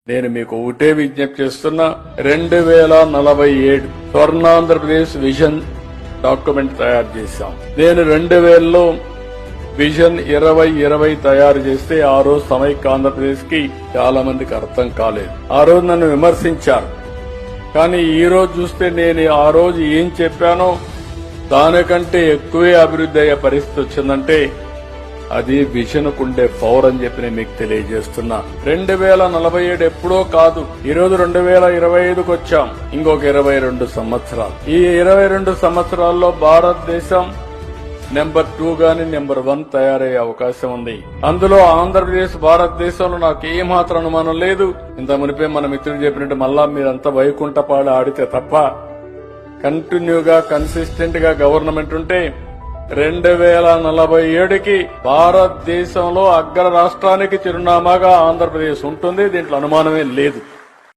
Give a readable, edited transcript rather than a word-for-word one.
నేను మీకు ఒకటే విజ్ఞప్తి చేస్తున్నా, 2047 స్వర్ణాంధ్రప్రదేశ్ విజన్ డాక్యుమెంట్ తయారు చేశాం. నేను 2000లో విజన్ 2020 తయారు చేస్తే ఆ రోజు సమైక్య ఆంధ్రప్రదేశ్ కి చాలా మందికి అర్థం కాలేదు. ఆ రోజు నన్ను విమర్శించారు. కానీ ఈ రోజు చూస్తే నేను ఆ రోజు ఏం చెప్పానో దానికంటే ఎక్కువే అభివృద్ధి అయ్యే పరిస్థితి వచ్చిందంటే అది విజన్ కుండే పవర్ అని చెప్పి నేను మీకు తెలియజేస్తున్నా. 2047 ఎప్పుడో కాదు, ఈ రోజు 2025కు వచ్చాం. ఇంకొక 22 సంవత్సరాలు. ఈ 22 సంవత్సరాల్లో భారతదేశం నెంబర్ 2 గాని నెంబర్ 1 తయారయ్యే అవకాశం ఉంది. అందులో ఆంధ్రప్రదేశ్ భారతదేశంలో నాకు ఏమాత్రం అనుమానం లేదు. ఇంత మునిపే మన మిత్రుడు చెప్పినట్టు మళ్ళా మీరంతా వైకుంఠపాడు ఆడితే తప్ప కంటిన్యూగా కన్సిస్టెంట్ గా గవర్నమెంట్ ఉంటే 2047కి భారతదేశంలో అగ్ర రాష్ట్రానికి చిరునామాగా ఆంధ్రప్రదేశ్ ఉంటుంది. దీంట్లో అనుమానమే లేదు.